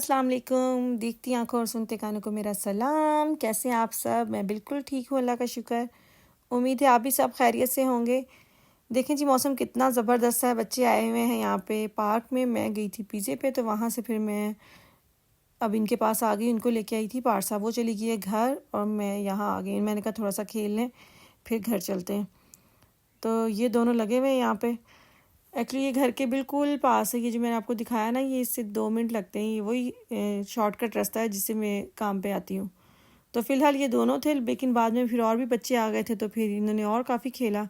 अस्सलाम वालेकुम। देखती आंखों और सुनते कानों को मेरा सलाम। कैसे हैं आप सब? मैं बिल्कुल ठीक हूँ, अल्लाह का शुक्र। उम्मीद है आप भी सब खैरियत से होंगे। देखें जी, मौसम कितना ज़बरदस्त है। बच्चे आए हुए हैं यहाँ पे पार्क में। मैं गई थी पिज़्ज़े पे, तो वहाँ से फिर मैं अब इनके पास आ गई। उनको लेके आई थी पारसा, वो चली गई है घर और मैं यहाँ आ गई। मैंने कहा थोड़ा सा खेल लें, फिर घर चलते हैं। तो ये दोनों लगे हुए हैं यहाँ पे। एक्चुअली ये घर के बिल्कुल पास है। ये जो मैंने आपको दिखाया ना, ये इससे 2 मिनट लगते हैं। ये वही शॉर्टकट रास्ता है जिससे मैं काम पे आती हूँ। तो फ़िलहाल ये दोनों थे, लेकिन बाद में फिर और भी बच्चे आ गए थे, तो फिर इन्होंने और काफ़ी खेला।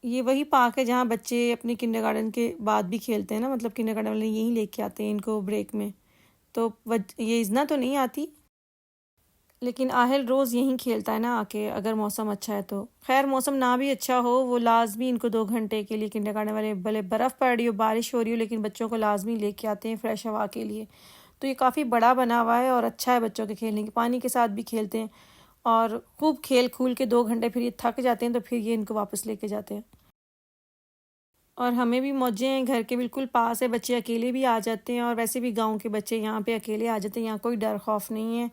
ये वही पार्क है जहाँ बच्चे अपने किंडरगार्टन के बाद भी खेलते हैं ना, मतलब किंडरगार्टन वाले यहीं लेके आते हैं इनको ब्रेक में। तो ये इजना तो नहीं आती, लेकिन आहिल रोज़ यहीं खेलता है ना आके, अगर मौसम अच्छा है तो। खैर मौसम ना भी अच्छा हो, वो लाजमी इनको 2 घंटे के लिए किंडरगार्टन वाले, भले बर्फ़ पड़ रही हो, बारिश हो रही हो, लेकिन बच्चों को लाजमी लेके आते हैं फ्रेश हवा के लिए। तो ये काफ़ी बड़ा बना हुआ है और अच्छा है बच्चों के खेलने के, पानी के साथ भी खेलते हैं और खूब खेल खूल के 2 घंटे फिर ये थक जाते हैं, तो फिर ये इनको वापस लेके जाते हैं। और हमें भी मौजें हैं, घर के बिल्कुल पास है, बच्चे अकेले भी आ जाते हैं। और वैसे भी गांव के बच्चे यहाँ पे अकेले आ जाते हैं, यहाँ कोई डर खौफ नहीं है।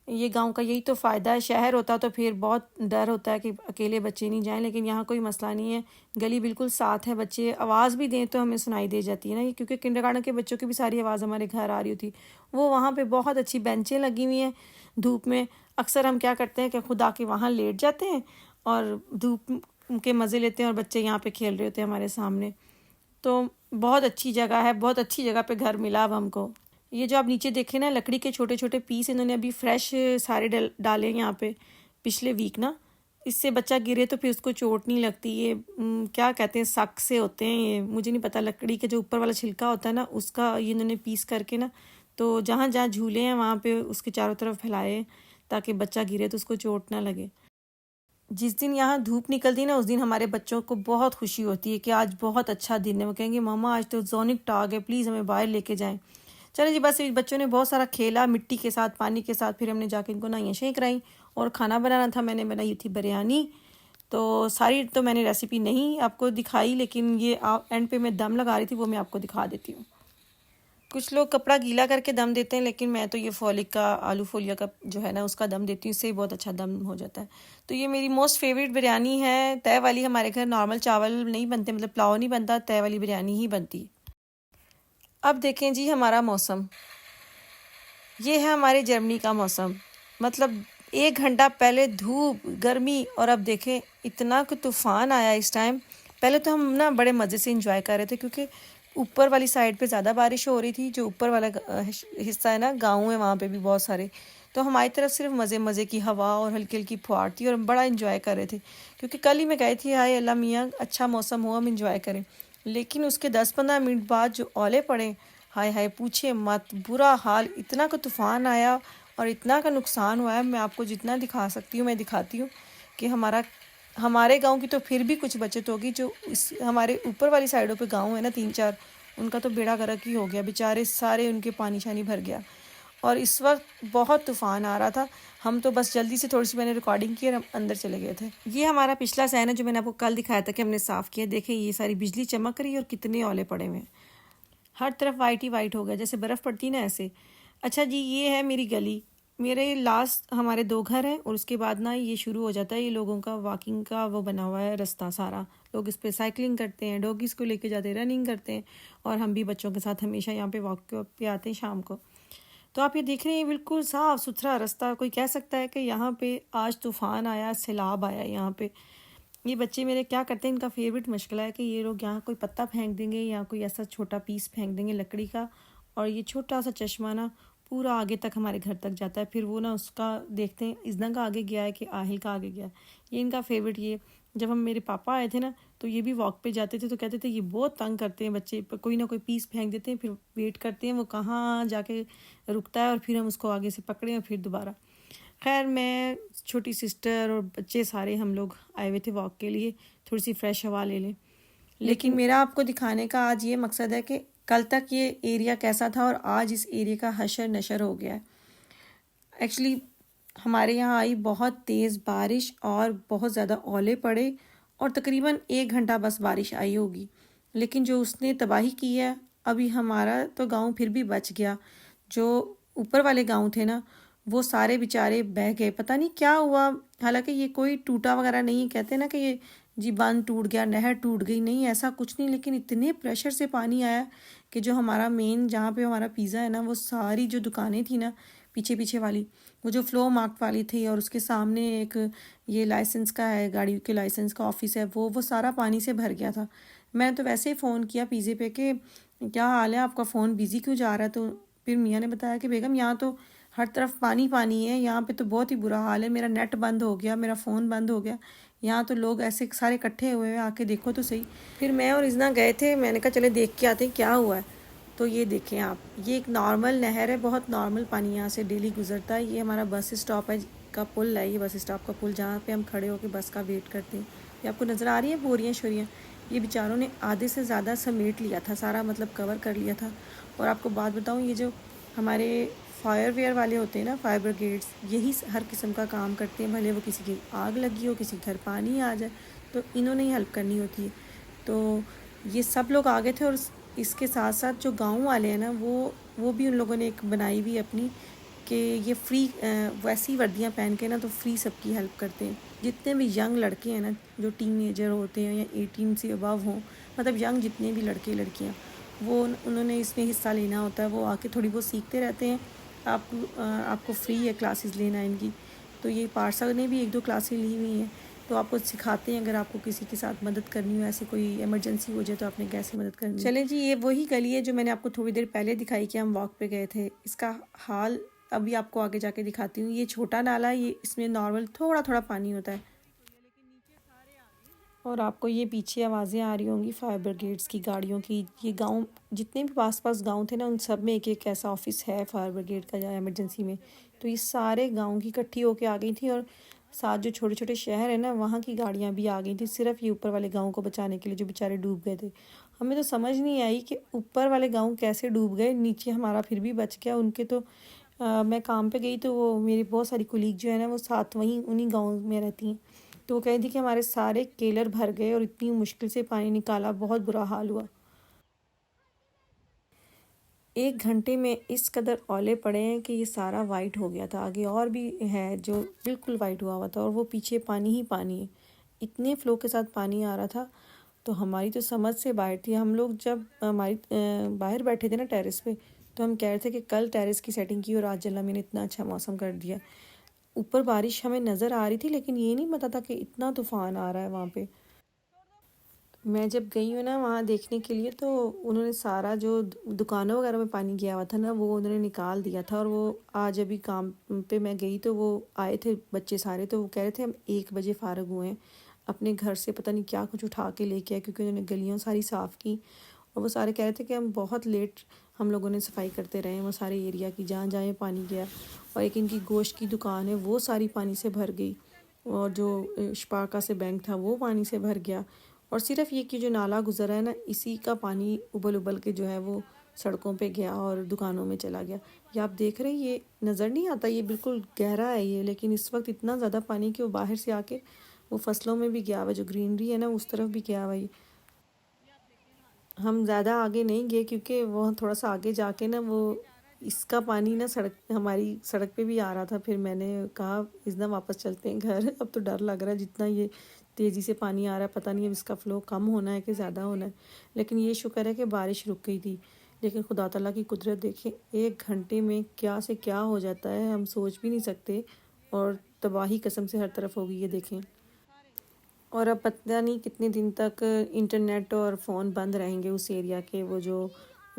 ये गांव का यही तो फ़ायदा है। शहर होता तो फिर बहुत डर होता है कि अकेले बच्चे नहीं जाएं, लेकिन यहाँ कोई मसला नहीं है। गली बिल्कुल साथ है, बच्चे आवाज़ भी दें तो हमें सुनाई दे जाती है ना, क्योंकि किंडरगार्टन के बच्चों की भी सारी आवाज़ हमारे घर आ रही होती। वो वहाँ पर बहुत अच्छी बेंचें लगी हुई हैं धूप में। अक्सर हम क्या करते हैं कि खुद आके वहाँ लेट जाते हैं और धूप के मज़े लेते हैं, और बच्चे यहाँ पे खेल रहे होते हैं हमारे सामने। तो बहुत अच्छी जगह है, बहुत अच्छी जगह पे घर मिला अब हमको। ये जो आप नीचे देखें ना, लकड़ी के छोटे छोटे पीस इन्होंने अभी फ्रेश सारे डाले हैं यहाँ पे पिछले वीक ना। इससे बच्चा गिरे तो फिर उसको चोट नहीं लगती। ये क्या कहते हैं, सक से होते हैं ये, मुझे नहीं पता। लकड़ी के जो ऊपर वाला छिलका होता है ना, उसका ये इन्होंने पीस करके ना, तो जहाँ जहाँ झूले हैं वहाँ पे उसके चारों तरफ फैलाए, ताकि बच्चा गिरे तो उसको चोट ना लगे। जिस दिन यहाँ धूप निकलती ना, उस दिन हमारे बच्चों को बहुत खुशी होती है कि आज बहुत अच्छा दिन है। वो कहेंगे मामा आज तो जोनिक टाग है, प्लीज़ हमें बाहर लेके जाएं। चलो जी, बस बच्चों ने बहुत सारा खेला मिट्टी के साथ, पानी के साथ। फिर हमने जाके इनको नहाइयाँ शें कराई और खाना बनाना था। मैंने बनाई थी बिरयानी। तो सारी तो मैंने रेसिपी नहीं आपको दिखाई, लेकिन ये एंड पे मैं दम लगा रही थी, वो मैं आपको दिखा देती हूँ। कुछ लोग कपड़ा गीला करके दम देते हैं, लेकिन मैं तो ये फॉलिक का, आलू फोलिया का जो है ना, उसका दम देती हूँ। इससे बहुत अच्छा दम हो जाता है। तो ये मेरी मोस्ट फेवरेट बिरयानी है। तय वाली हमारे घर नॉर्मल चावल नहीं बनते, मतलब पुलाव नहीं बनता, तय वाली बिरयानी ही बनती है। अब देखें जी हमारा मौसम, ये है हमारे जर्मनी का मौसम। मतलब 1 घंटा पहले धूप गर्मी, और अब देखें इतना कि तूफ़ान आया इस टाइम। पहले तो हम ना बड़े मज़े से इंजॉय कर रहे थे, क्योंकि ऊपर वाली साइड पे ज़्यादा बारिश हो रही थी। जो ऊपर वाला हिस्सा है ना, गाँव है, वहाँ पे भी बहुत सारे। तो हमारी तरफ सिर्फ मज़े मज़े की हवा और हल्की हल्की फुहार थी, और हम बड़ा इंजॉय कर रहे थे। क्योंकि कल ही मैं गई थी, हाय अल्लाह मियाँ अच्छा मौसम हो, हम इंजॉय करें। लेकिन उसके 10-15 मिनट बाद जो ओले पड़े, हाय हाय पूछिए मत, बुरा हाल। इतना का तूफ़ान आया और इतना का नुकसान हुआ है। मैं आपको जितना दिखा सकती हूँ मैं दिखाती हूँ कि हमारे गांव की तो फिर भी कुछ बचत होगी। जो इस हमारे ऊपर वाली साइडों पे गांव है ना 3-4, उनका तो बेड़ा गर्क ही हो गया, बेचारे सारे उनके पानी शानी भर गया। और इस वक्त बहुत तूफ़ान आ रहा था। हम तो बस जल्दी से थोड़ी सी मैंने रिकॉर्डिंग की और हम अंदर चले गए थे। ये हमारा पिछला सहन है जो मैंने आपको कल दिखाया था कि हमने साफ़ किया। देखें ये सारी बिजली चमक रही है और कितने ओले पड़े हुए हैं। हर तरफ वाइट ही वाइट हो गया, जैसे बर्फ़ पड़ती ना ऐसे। अच्छा जी, ये है मेरी गली। मेरे लास्ट हमारे 2 घर हैं, और उसके बाद ना ये शुरू हो जाता है, ये लोगों का वॉकिंग का वो बना हुआ है रास्ता सारा। लोग इस पे साइकिलिंग करते हैं, डॉगीज़ को लेके जाते हैं, रनिंग करते हैं। और हम भी बच्चों के साथ हमेशा यहाँ पे वॉक पे आते हैं शाम को। तो आप ये देख रहे हैं बिल्कुल साफ़ सुथरा रास्ता। कोई कह सकता है कि यहाँ पे आज तूफ़ान आया, सैलाब आया यहाँ पे। ये बच्चे मेरे क्या करते हैं, इनका फेवरेट मशगला है कि ये लोग यहाँ कोई पत्ता फेंक देंगे या कोई ऐसा छोटा पीस फेंक देंगे लकड़ी का, और ये छोटा सा चश्मा ना पूरा आगे तक हमारे घर तक जाता है। फिर वो ना उसका देखते हैं इजना का आगे गया है कि आहिल का आगे गया है। ये इनका फेवरेट। ये जब हम मेरे पापा आए थे ना, तो ये भी वॉक पे जाते थे, तो कहते थे ये बहुत तंग करते हैं बच्चे, कोई ना कोई पीस फेंक देते हैं, फिर वेट करते हैं वो कहाँ जाके रुकता है, और फिर हम उसको आगे से पकड़ें और फिर दोबारा। खैर मैं, छोटी सिस्टर और बच्चे सारे हम लोग आए हुए थे वॉक के लिए, थोड़ी सी फ्रेश हवा ले लें। लेकिन मेरा आपको दिखाने का आज ये मकसद है कि कल तक ये एरिया कैसा था और आज इस एरिया का हशर नशर हो गया है। एक्चुअली हमारे यहाँ आई बहुत तेज़ बारिश और बहुत ज़्यादा ओले पड़े, और तकरीबन 1 घंटा बस बारिश आई होगी, लेकिन जो उसने तबाही की है अभी हमारा तो गांव फिर भी बच गया, जो ऊपर वाले गांव थे ना वो सारे बेचारे बह गए, पता नहीं क्या हुआ। हालांकि ये कोई टूटा वगैरह नहीं है, कहते हैं ना कि ये जी बांध टूट गया, नहर टूट गई, नहीं ऐसा कुछ नहीं, लेकिन इतने प्रेशर से पानी आया कि जो हमारा मेन जहाँ पे हमारा पिज़्ज़ा है ना, वो सारी जो दुकानें थी ना पीछे पीछे वाली, वो जो फ्लो मार्क वाली थी, और उसके सामने एक ये लाइसेंस का है, गाड़ी के लाइसेंस का ऑफिस है, वो सारा पानी से भर गया था। मैं तो वैसे ही फ़ोन किया पिज़्ज़े पे कि क्या हाल है, आपका फ़ोन बिज़ी क्यों जा रहा है, तो फिर मियाँ ने बताया कि बेगम यहाँ तो हर तरफ पानी पानी है, यहाँ पे तो बहुत ही बुरा हाल है, मेरा नेट बंद हो गया, मेरा फ़ोन बंद हो गया, यहाँ तो लोग ऐसे सारे इकट्ठे हुए हैं, आके देखो तो सही। फिर मैं और इजना गए थे, मैंने कहा चले देख के आते हैं क्या हुआ है। तो ये देखें आप, ये एक नॉर्मल नहर है, बहुत नॉर्मल पानी यहाँ से डेली गुजरता है। ये हमारा बस स्टॉप है का पुल है, ये बस स्टॉप का पुल जहाँ पे हम खड़े होकर बस का वेट करते हैं। ये आपको नज़र आ रही है बोरियाँ शोरियाँ, ये बेचारों ने आधे से ज़्यादा समेट लिया था, सारा मतलब कवर कर लिया था। और आपको बात बताऊँ, ये जो हमारे फायरवेयर वाले होते हैं ना, फायर ब्रिगेड्स, यही हर किस्म का काम करते हैं, भले वो किसी की आग लगी हो, किसी घर पानी आ जाए, तो इन्होंने ही हेल्प करनी होती है। तो ये सब लोग आ गए थे, और इसके साथ साथ जो गांव वाले हैं ना, वो भी उन लोगों ने एक बनाई हुई अपनी कि ये फ्री वैसी वर्दियाँ पहन के ना तो फ्री सबकी हेल्प करते हैं। जितने भी यंग लड़के हैं ना, जो टीनेजर होते हैं या 18 से अबव हों, मतलब यंग जितने भी लड़के लड़कियाँ, वो उन्होंने इसमें हिस्सा लेना होता है। वो आके थोड़ी बहुत सीखते रहते हैं। आपको फ्री है क्लासेस लेना इनकी। तो ये पार्सा ने भी 1-2 क्लासेस ली हुई हैं, तो आपको सिखाते हैं अगर आपको किसी के साथ मदद करनी हो, ऐसी कोई इमरजेंसी हो जाए तो आपने कैसे मदद करनी है। चलें जी, ये वही गली है जो मैंने आपको थोड़ी देर पहले दिखाई कि हम वॉक पे गए थे। इसका हाल अभी आपको आगे जाके दिखाती हूँ। ये छोटा नाला है, ये इसमें नॉर्मल थोड़ा थोड़ा पानी होता है। और आपको ये पीछे आवाज़ें आ रही होंगी फायर ब्रिगेड्स की गाड़ियों की। ये गांव जितने भी पास पास गांव थे ना, उन सब में एक एक ऐसा ऑफिस है फायर ब्रिगेड का, या इमरजेंसी में। तो ये सारे गांव की इकट्ठी होके आ गई थी, और साथ जो छोटे छोटे शहर है ना, वहाँ की गाड़ियाँ भी आ गई थी, सिर्फ ये ऊपर वाले गाँव को बचाने के लिए, जो बेचारे डूब गए थे। हमें तो समझ नहीं आई कि ऊपर वाले गाँव कैसे डूब गए, नीचे हमारा फिर भी बच गया। उनके तो मैं काम पे गई तो वो मेरी बहुत सारी कुलीग जो है ना, वो साथ वहीं उन्हीं गाँव में रहती हैं। तो वो कह रही थी कि हमारे सारे केलर भर गए और इतनी मुश्किल से पानी निकाला, बहुत बुरा हाल हुआ। 1 घंटे में इस कदर ओले पड़े हैं कि ये सारा वाइट हो गया था। आगे और भी है जो बिल्कुल वाइट हुआ हुआ था, और वो पीछे पानी ही पानी है। इतने फ्लो के साथ पानी आ रहा था, तो हमारी तो समझ से बाहर थी। हम लोग जब हमारी बाहर बैठे थे ना टेरेस पे, तो हम कह रहे थे कि कल टेरेस की सेटिंग की और आज अल्लाह मैंने इतना अच्छा मौसम कर दिया। ऊपर बारिश हमें नज़र आ रही थी, लेकिन ये नहीं पता था कि इतना तूफ़ान आ रहा है वहाँ पे। मैं जब गई हूँ ना वहाँ देखने के लिए, तो उन्होंने सारा जो दुकानों वगैरह में पानी गया हुआ था ना, वो उन्होंने निकाल दिया था। और वो आज अभी काम पे मैं गई तो वो आए थे बच्चे सारे, तो वो कह रहे थे हम 1 बजे फ़ारग हुए हैं, अपने घर से पता नहीं क्या कुछ उठा के लेके आए, क्योंकि उन्होंने गलियाँ सारी साफ़ की। और वो सारे कह रहे थे कि हम बहुत लेट हम लोगों ने सफाई करते रहे वो सारे एरिया की, जहाँ जहाँ पानी गया। और एक इनकी गोश्त की दुकान है, वो सारी पानी से भर गई। और जो इश्पाका से बैंक था, वो पानी से भर गया। और सिर्फ ये कि जो नाला गुजरा है ना, इसी का पानी उबल उबल के जो है वो सड़कों पे गया और दुकानों में चला गया। ये आप देख रहे हैं, ये नज़र नहीं आता, ये बिल्कुल गहरा है ये, लेकिन इस वक्त इतना ज़्यादा पानी कि वो बाहर से आके वो फसलों में भी गया हुआ, जो ग्रीनरी है ना उस तरफ भी गया हुआ। हम ज़्यादा आगे नहीं गए, क्योंकि वो थोड़ा सा आगे जाके ना वो इसका पानी ना सड़क, हमारी सड़क पे भी आ रहा था। फिर मैंने कहा इस दिन वापस चलते हैं घर, अब तो डर लग रहा है, जितना ये तेज़ी से पानी आ रहा है, पता नहीं अब इसका फ़्लो कम होना है कि ज़्यादा होना है। लेकिन ये शुक्र है कि बारिश रुक गई थी। लेकिन खुदा ताला की कुदरत देखें, 1 घंटे में क्या से क्या हो जाता है, हम सोच भी नहीं सकते। और तबाही कसम से हर तरफ होगी, ये देखें। और अब पता नहीं कितने दिन तक इंटरनेट और फ़ोन बंद रहेंगे उस एरिया के। वो जो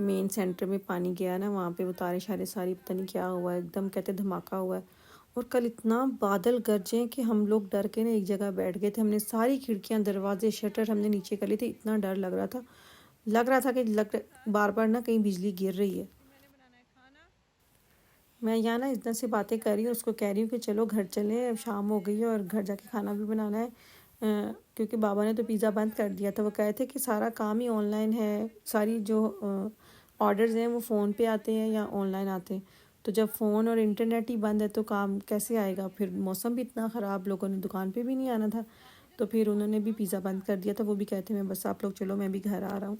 मेन सेंटर में पानी गया ना, वहाँ पे वो तारे शारे सारी, पता नहीं क्या हुआ है, एकदम कहते धमाका हुआ है। और कल इतना बादल गरजे कि हम लोग डर के ना एक जगह बैठ गए थे। हमने सारी खिड़कियाँ दरवाजे शटर हमने नीचे कर लिए थे, इतना डर लग रहा था कि बार बार ना कहीं बिजली गिर रही है। मैं यहाँ ना इतना से बातें कर रही हूँ, उसको कह रही हूँ कि चलो घर चलें, अब शाम हो गई है और घर जाके खाना भी बनाना है। क्योंकि बाबा ने तो पिज़्ज़ा बंद कर दिया था। वो कहे थे कि सारा काम ही ऑनलाइन है, सारी जो ऑर्डर्स हैं वो फ़ोन पे आते हैं या ऑनलाइन आते हैं। तो जब फ़ोन और इंटरनेट ही बंद है तो काम कैसे आएगा। फिर मौसम भी इतना ख़राब, लोगों ने दुकान पे भी नहीं आना था, तो फिर उन्होंने भी पिज़्ज़ा बंद कर दिया था। वो भी कहते हैं मैं बस आप लोग चलो, मैं भी घर आ रहा हूँ।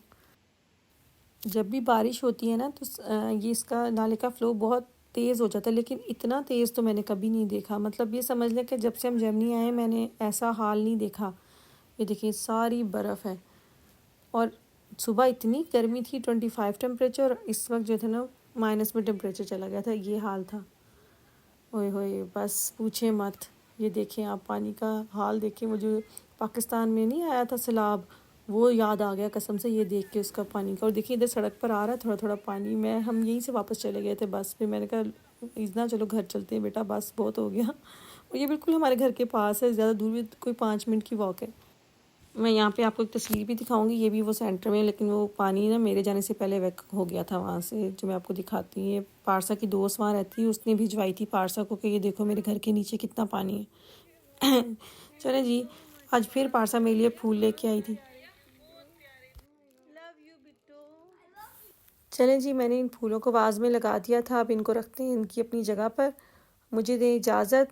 जब भी बारिश होती है ना तो ये इसका नाले का फ़्लो बहुत तेज़ हो जाता है, लेकिन इतना तेज़ तो मैंने कभी नहीं देखा। मतलब ये समझ लें कि जब से हम जर्मनी आए मैंने ऐसा हाल नहीं देखा। ये देखिए सारी बर्फ़ है, और सुबह इतनी गर्मी थी 25 टेम्परेचर, और इस वक्त जो था ना माइनस में टेम्परेचर चला गया था, ये हाल था। ओए होए बस पूछे मत। ये देखें आप पानी का हाल देखें, वो जो पाकिस्तान में नहीं आया था सैलाब, वो याद आ गया कसम से ये देख के उसका पानी का। और देखिए इधर सड़क पर आ रहा है थोड़ा थोड़ा पानी। मैं हम यहीं से वापस चले गए थे बस पे, मैंने कहा इतना चलो घर चलते हैं बेटा, बस बहुत हो गया। और ये बिल्कुल हमारे घर के पास है, ज़्यादा दूर भी कोई 5 मिनट की वॉक है। मैं यहाँ पे आपको एक तस्वीर भी दिखाऊंगी, ये भी वो सेंटर में, लेकिन वो पानी ना मेरे जाने से पहले वैक हो गया था वहाँ से, जो मैं आपको दिखाती हूँ। ये पारसा की दोस्त वहाँ रहती है, उसने भिजवाई थी पारसा को कि ये देखो मेरे घर के नीचे कितना पानी है। चले जी, आज फिर पारसा मेरे लिए फूल लेके आई थी। चलें जी, मैंने इन फूलों को वाज में लगा दिया था, अब इनको रखते हैं इनकी अपनी जगह पर। मुझे दें इजाज़त,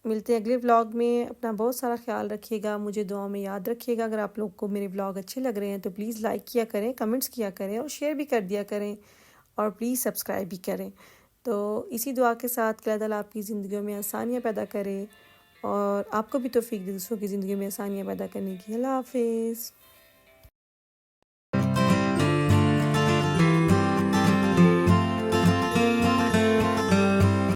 मिलते हैं अगले व्लॉग में। अपना बहुत सारा ख्याल रखिएगा, मुझे दुआओं में याद रखिएगा। अगर आप लोग को मेरे व्लॉग अच्छे लग रहे हैं तो प्लीज़ लाइक किया करें, कमेंट्स किया करें, और शेयर भी कर दिया करें, और प्लीज़ सब्सक्राइब भी करें। तो इसी दुआ के साथ कि अल्लाह ताला आपकी ज़िंदगियों में आसानियाँ पैदा करे, और आपको भी तौफीक दे दूसरों की ज़िंदगी में आसानियाँ पैदा करने की। अल्लाह हाफिज़।